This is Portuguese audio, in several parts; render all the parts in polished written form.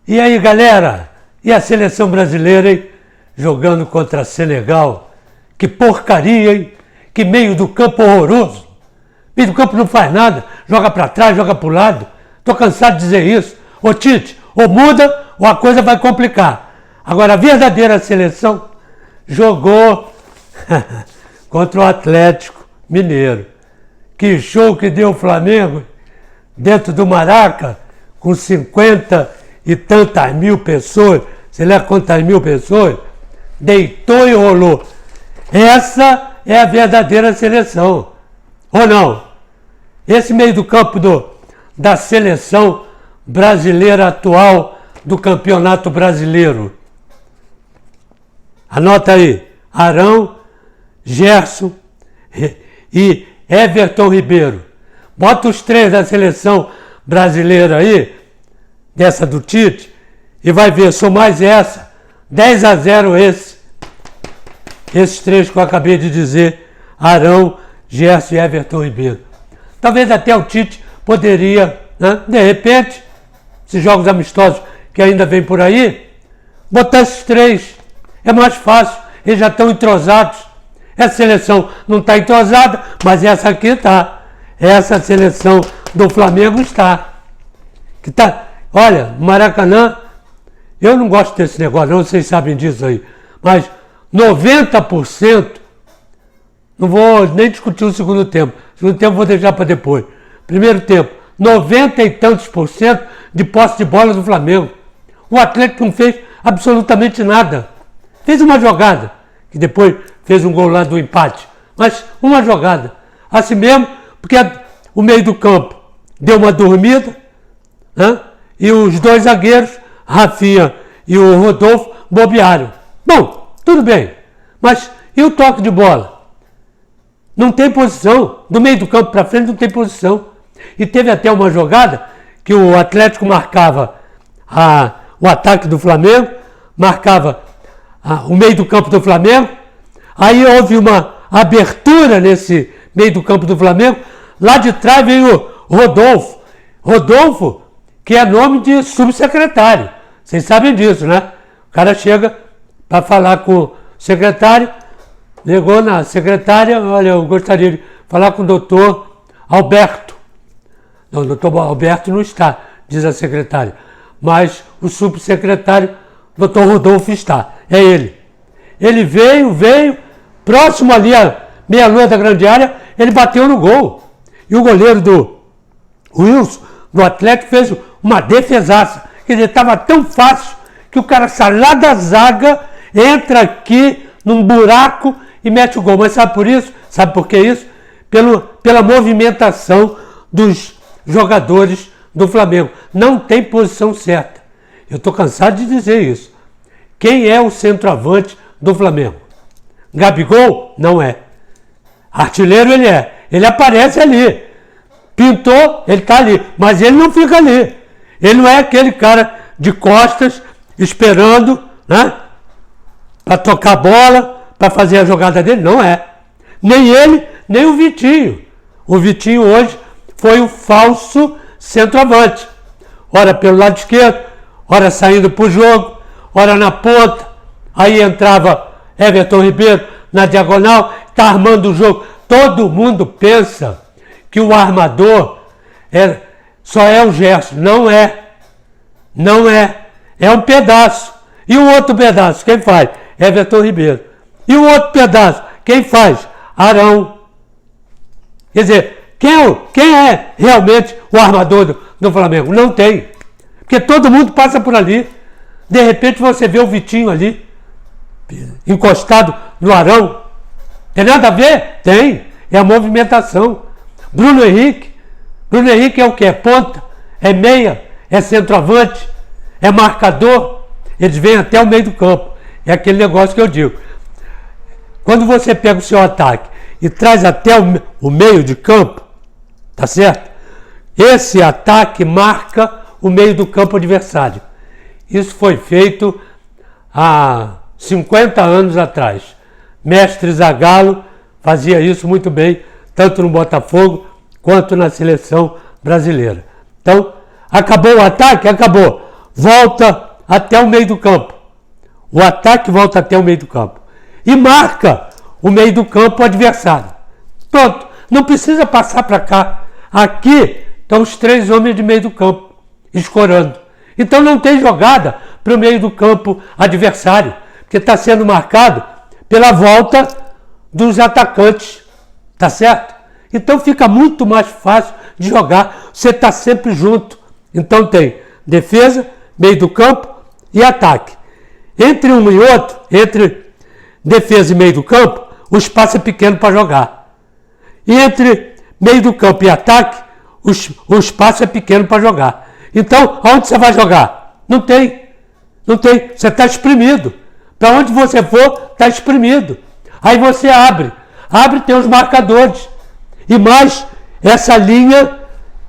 E aí, galera? E a seleção brasileira, hein? Jogando contra Senegal. Que porcaria, hein? Que meio do campo horroroso. Meio do campo não faz nada. Joga pra trás, joga pro lado. Tô cansado de dizer isso. Ô Tite, ou muda ou a coisa vai complicar. Agora, a verdadeira seleção jogou contra o Atlético Mineiro. Que show que deu o Flamengo dentro do Maraca, com 50 e tantas mil pessoas, sei lá quantas mil pessoas, deitou e rolou. Essa é a verdadeira seleção, ou não? Esse meio do campo da seleção brasileira atual do Campeonato Brasileiro. Anota aí, Arão, Gerson e Everton Ribeiro. Bota os três da seleção brasileira aí, dessa do Tite, e vai ver, sou mais essa, 10-0 esses três que eu acabei de dizer, Arão, Gerson e Everton Ribeiro. Talvez até o Tite poderia, né, de repente, esses jogos amistosos que ainda vem por aí, botar esses três, é mais fácil, eles já estão entrosados. Essa seleção não está entrosada, mas essa aqui está. Essa seleção do Flamengo está. Que tá, olha, Maracanã, eu não gosto desse negócio, não, vocês sabem disso aí, mas 90%, não vou nem discutir o segundo tempo. O segundo tempo vou deixar para depois. Primeiro tempo, 90 e tantos % de posse de bola do Flamengo. O Atlético não fez absolutamente nada. Fez uma jogada, que depois fez um gol lá do empate, mas uma jogada. Assim mesmo, porque o meio do campo deu uma dormida, né? E os dois zagueiros, Rafinha e o Rodolfo, bobearam. Bom, tudo bem, mas e o toque de bola? Não tem posição, do meio do campo para frente não tem posição. E teve até uma jogada que o Atlético marcava o ataque do Flamengo, marcava o meio do campo do Flamengo, aí houve uma abertura nesse meio do campo do Flamengo, lá de trás veio o Rodolfo. Rodolfo, que é nome de subsecretário, vocês sabem disso, né? O cara chega para falar com o secretário, ligou na secretária, olha, eu gostaria de falar com o doutor Alberto. Não, o doutor Alberto não está, diz a secretária, mas o subsecretário, doutor Rodolfo, está, é ele. Ele veio, próximo ali a meia-lua da grande área, ele bateu no gol. E o goleiro do Wilson, do Atlético, fez uma defesaça. Quer dizer, estava tão fácil que o cara sai lá da zaga, entra aqui num buraco e mete o gol. Mas sabe por isso? Sabe por que isso? Pela movimentação dos jogadores do Flamengo. Não tem posição certa. Eu estou cansado de dizer isso. Quem é o centroavante do Flamengo? Gabigol? Não é. Artilheiro ele é. Ele aparece ali. Pintou, ele está ali. Mas ele não fica ali. Ele não é aquele cara de costas esperando, né, para tocar a bola, para fazer a jogada dele. Não é. Nem ele, nem o Vitinho. O Vitinho hoje foi o falso centroavante. Ora pelo lado esquerdo, ora saindo para o jogo, ora na ponta. Aí entrava Everton Ribeiro na diagonal, está armando o jogo. Todo mundo pensa que o armador só é o Gerson. Não é. Não é. É um pedaço. E o outro pedaço, quem faz? Everton Ribeiro. E o outro pedaço, quem faz? Arão. Quer dizer, quem é realmente o armador do Flamengo? Não tem. Porque todo mundo passa por ali. De repente você vê o Vitinho ali, encostado no Arão. Tem nada a ver? Tem. É a movimentação. Bruno Henrique é o que? É ponta, é meia, é centroavante, é marcador. Eles vêm até o meio do campo. É aquele negócio que eu digo. Quando você pega o seu ataque e traz até o meio de campo, tá certo? Esse ataque marca o meio do campo adversário. Isso foi feito há 50 anos atrás. Mestre Zagallo fazia isso muito bem, tanto no Botafogo quanto na seleção brasileira. Então, acabou o ataque? Acabou. volta até o meio do campo. O ataque volta até o meio do campo. E marca o meio do campo adversário. Pronto, não precisa passar para cá. Aqui estão os 3 homens de meio do campo, escorando. Então não tem jogada para o meio do campo adversário, porque está sendo marcado pela volta dos atacantes, tá certo? Então fica muito mais fácil de jogar, você está sempre junto. Então tem defesa, meio do campo e ataque. Entre um e outro, entre defesa e meio do campo, o espaço é pequeno para jogar. E entre meio do campo e ataque, o espaço é pequeno para jogar. Então, aonde você vai jogar? Não tem. Não tem. Você está exprimido. Para onde você for, está exprimido. Aí você abre. Abre, tem os marcadores. E mais, essa linha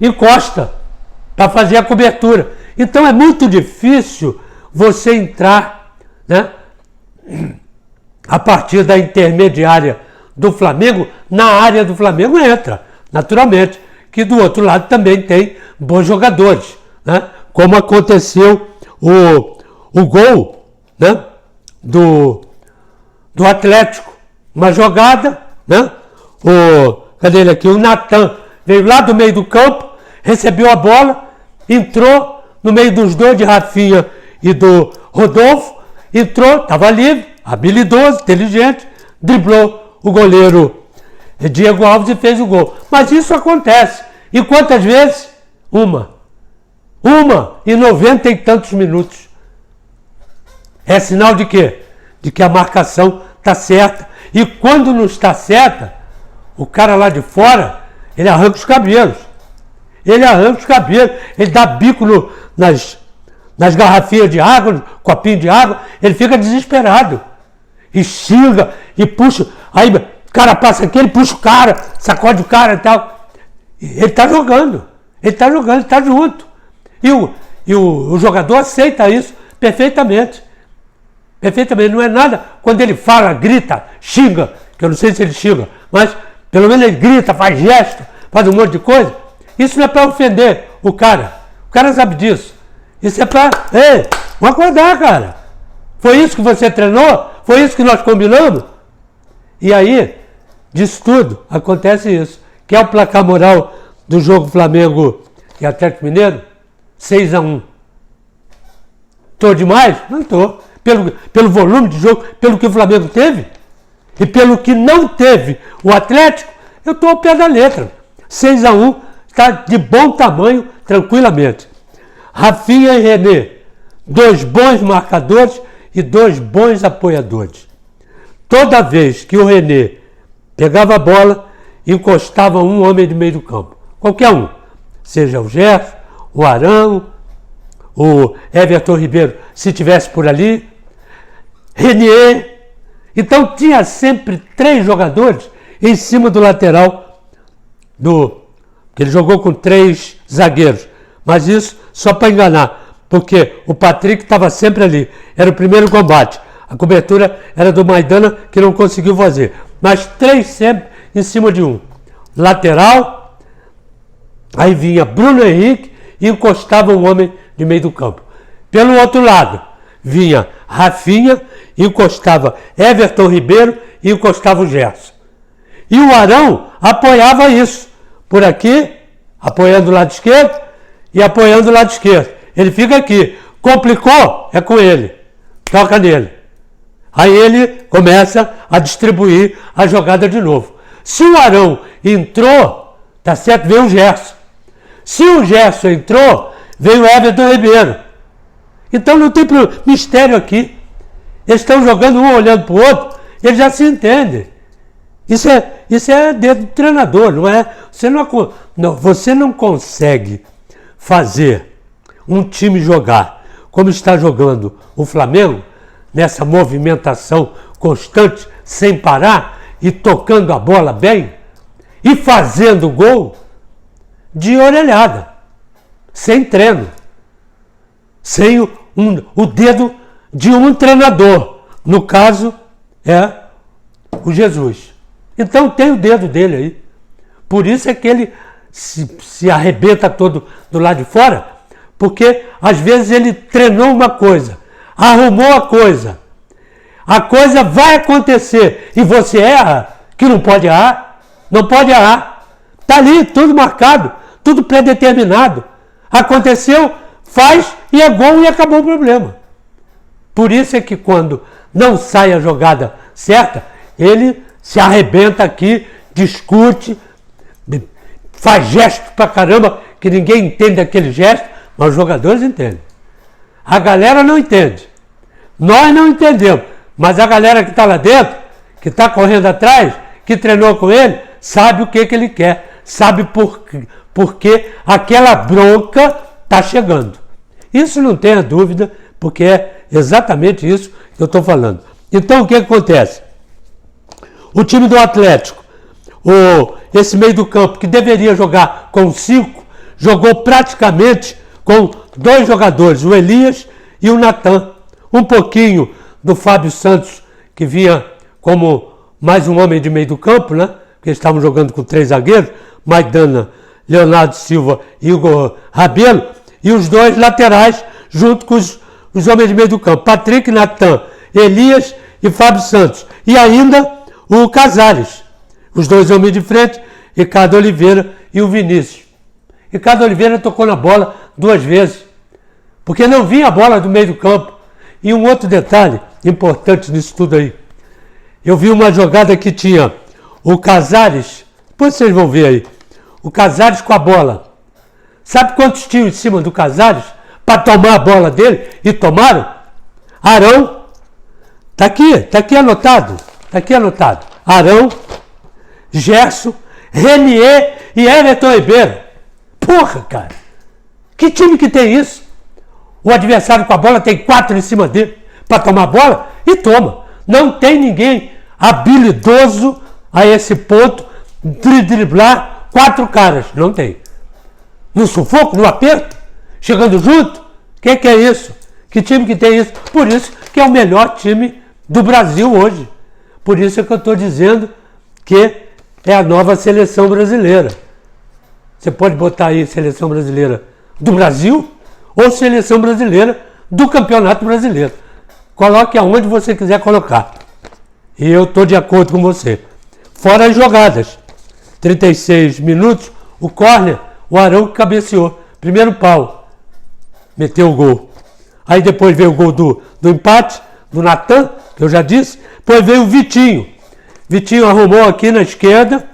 encosta para fazer a cobertura. Então, é muito difícil você entrar, né, a partir da intermediária do Flamengo, na área do Flamengo entra, naturalmente, que do outro lado também tem bons jogadores, né? Como aconteceu o gol, né, do Atlético, uma jogada, né? Cadê ele aqui? O Natan veio lá do meio do campo, recebeu a bola, entrou no meio dos dois, de Rafinha e do Rodolfo, entrou, estava livre, habilidoso, inteligente, driblou o goleiro Diego Alves e fez o gol. Mas isso acontece. E quantas vezes? Uma em 90 e tantos minutos. É sinal de quê? De que a marcação está certa. E quando não está certa, o cara lá de fora, ele arranca os cabelos. Ele dá bico nas garrafinhas de água, no copinho de água, ele fica desesperado. E xinga, e puxa. Aí o cara passa aqui, ele puxa o cara, sacode o cara e tal. Ele está jogando, ele está junto. E o jogador aceita isso perfeitamente. Perfeitamente, não é nada. Quando ele fala, grita, xinga, que eu não sei se ele xinga, mas pelo menos ele grita, faz gesto, faz um monte de coisa. Isso não é para ofender o cara. O cara sabe disso. Isso é para... Ei, vamos acordar, cara. Foi isso que você treinou? Foi isso que nós combinamos? E aí, disso tudo, acontece isso. Que é o placar moral do jogo Flamengo e Atlético Mineiro? 6-1. Tô demais? Não tô. Pelo volume de jogo, pelo que o Flamengo teve e pelo que não teve o Atlético, eu tô ao pé da letra. 6-1 está de bom tamanho, tranquilamente. Rafinha e René, 2 bons marcadores e 2 bons apoiadores. Toda vez que o René pegava a bola, encostava um homem de meio do campo. Qualquer um. Seja o Gerson, o Arão, o Everton Ribeiro, se tivesse por ali, René. Então tinha sempre 3 jogadores em cima do lateral que ele jogou com 3 zagueiros. Mas isso só para enganar, porque o Patrick estava sempre ali. Era o primeiro combate. A cobertura era do Maidana, que não conseguiu fazer. Mas 3 sempre em cima de um. Lateral, aí vinha Bruno Henrique e encostava um homem de meio do campo. Pelo outro lado, vinha Rafinha, encostava Everton Ribeiro e encostava o Gerson. E o Arão apoiava isso. Por aqui, apoiando o lado esquerdo e apoiando o lado esquerdo. Ele fica aqui. Complicou, é com ele. Toca nele. Aí ele começa a distribuir a jogada de novo. Se o Arão entrou, tá certo, veio o Gerson. Se o Gerson entrou, veio o Everton Ribeiro. Então não tem mistério aqui. Eles estão jogando um olhando para o outro, eles já se entendem. Isso é dedo do treinador, não é? Você não consegue fazer um time jogar como está jogando o Flamengo, nessa movimentação constante, sem parar, e tocando a bola bem, e fazendo gol de orelhada, sem treino, sem o dedo de um treinador. No caso, é o Jesus. Então tem o dedo dele aí. Por isso é que ele se arrebenta todo do lado de fora, Porque às vezes ele treinou uma coisa, arrumou a coisa vai acontecer e você erra, que não pode errar, está ali tudo marcado, tudo predeterminado, aconteceu, faz e é gol e acabou o problema. Por isso é que quando não sai a jogada certa, ele se arrebenta aqui, discute, faz gesto pra caramba, que ninguém entende aquele gesto, mas os jogadores entendem. A galera não entende. Nós não entendemos, mas a galera que está lá dentro, que está correndo atrás, que treinou com ele, sabe o que ele quer, sabe por que aquela bronca está chegando. Isso não tenha dúvida, porque é exatamente isso que eu estou falando. Então o que acontece? O time do Atlético, esse meio do campo, que deveria jogar com 5, jogou praticamente com 2 jogadores, o Elias e o Natan. Um pouquinho do Fábio Santos, que vinha como mais um homem de meio do campo, né? Porque eles estavam jogando com 3 zagueiros, Maidana, Leonardo Silva e Igor Rabelo, e os 2 laterais, junto com os homens de meio do campo, Patrick, Natan, Elias e Fábio Santos. E ainda o Casares, os 2 homens de frente, Ricardo Oliveira e o Vinícius. Ricardo Oliveira tocou na bola 2 vezes, porque não vinha a bola do meio do campo. E um outro detalhe importante nisso tudo aí, eu vi uma jogada que tinha o Casares, depois vocês vão ver aí, o Casares com a bola. Sabe quantos tinham em cima do Casares para tomar a bola dele? E tomaram? Arão, tá aqui anotado, Arão, Gerson, Renier e Everton Ribeiro. Porra, cara, que time que tem isso? O adversário com a bola tem 4 em cima dele para tomar a bola e toma. Não tem ninguém habilidoso a esse ponto de driblar 4 caras. Não tem. No sufoco, no aperto, chegando junto. Que é isso? Que time que tem isso? Por isso que é o melhor time do Brasil hoje. Por isso é que eu estou dizendo que é a nova seleção brasileira. Você pode botar aí seleção brasileira do Brasil ou seleção brasileira do Campeonato Brasileiro. Coloque aonde você quiser colocar. E eu estou de acordo com você. Fora as jogadas. 36 minutos, o córner, o Arão que cabeceou. Primeiro pau, meteu o gol. Aí depois veio o gol do empate, do Natan, que eu já disse. Depois veio o Vitinho. Vitinho arrumou aqui na esquerda,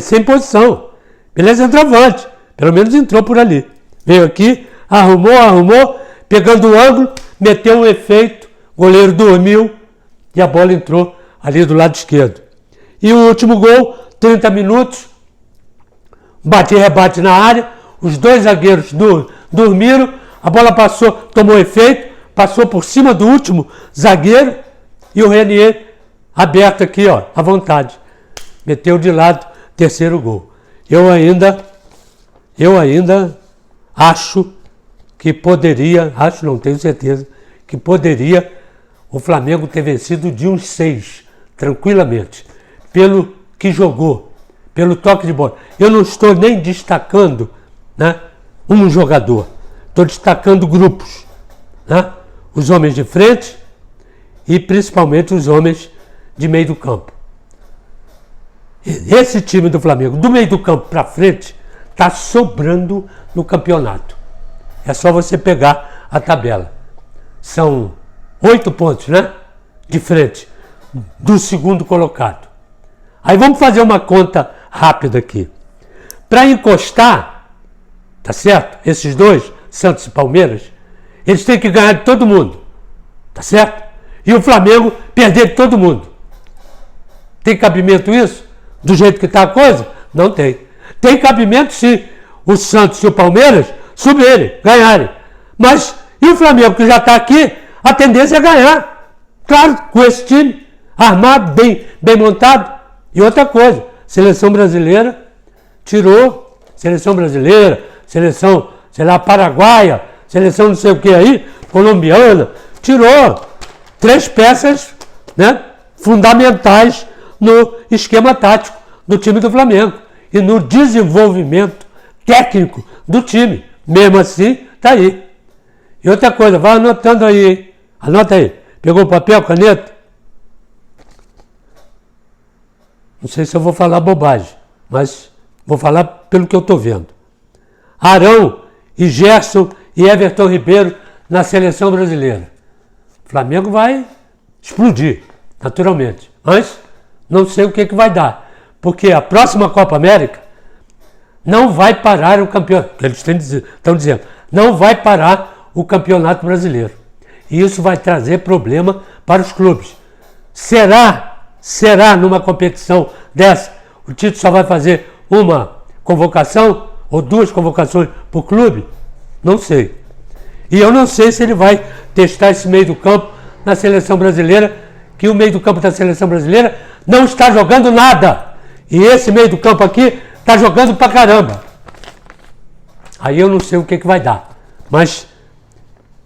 sem posição. Beleza, centroavante. Pelo menos entrou por ali. Veio aqui, arrumou, pegando o ângulo, meteu um efeito, o goleiro dormiu e a bola entrou ali do lado esquerdo. E o último gol, 30 minutos, bate e rebate na área, os 2 zagueiros dormiram, a bola passou, tomou efeito, passou por cima do último zagueiro e o Renier aberto aqui, ó, à vontade. Meteu de lado, terceiro gol. Eu ainda acho que poderia, não tenho certeza, que poderia o Flamengo ter vencido de uns 6, tranquilamente, pelo que jogou, pelo toque de bola. Eu não estou nem destacando, né, um jogador, estou destacando grupos, né, os homens de frente e principalmente os homens de meio do campo. Esse time do Flamengo, do meio do campo para frente, está sobrando no campeonato. É só você pegar a tabela. São 8 pontos, né? De frente do segundo colocado. Aí vamos fazer uma conta rápida aqui. Para encostar, tá certo? Esses 2, Santos e Palmeiras, eles têm que ganhar de todo mundo. Tá certo? E o Flamengo perder de todo mundo. Tem cabimento isso? Do jeito que está a coisa? Não tem. Tem cabimento se o Santos e o Palmeiras subirem, ganharem. Mas e o Flamengo que já está aqui, a tendência é ganhar. Claro, com esse time armado, bem montado. E outra coisa, seleção brasileira tirou, seleção brasileira, seleção, sei lá, paraguaia, seleção não sei o que aí, colombiana, tirou 3 peças, né, fundamentais no esquema tático do time do Flamengo e no desenvolvimento técnico do time. Mesmo assim, tá aí. E outra coisa, vai anotando aí, hein? Anota aí. Pegou papel, caneta? Não sei se eu vou falar bobagem, mas vou falar pelo que eu estou vendo. Arão e Gerson e Everton Ribeiro na seleção brasileira. O Flamengo vai explodir, naturalmente. Mas não sei o que vai dar. Porque a próxima Copa América não vai parar o campeonato. Eles estão dizendo, não vai parar o campeonato brasileiro. E isso vai trazer problema para os clubes. Será numa competição dessa, o Tite só vai fazer uma convocação ou duas convocações por clube? Não sei. E eu não sei se ele vai testar esse meio do campo na seleção brasileira, que o meio do campo da seleção brasileira não está jogando nada. E esse meio do campo aqui está jogando pra caramba. Aí eu não sei o que vai dar. Mas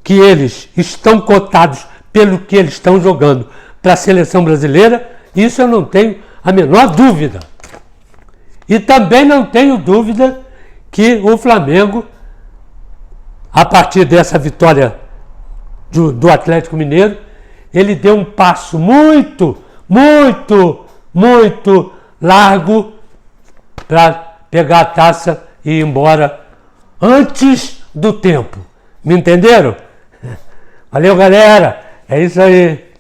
que eles estão cotados pelo que eles estão jogando para a seleção brasileira, isso eu não tenho a menor dúvida. E também não tenho dúvida que o Flamengo, a partir dessa vitória do Atlético Mineiro, ele deu um passo muito largo para pegar a taça e ir embora antes do tempo. Me entenderam? Valeu, galera. É isso aí.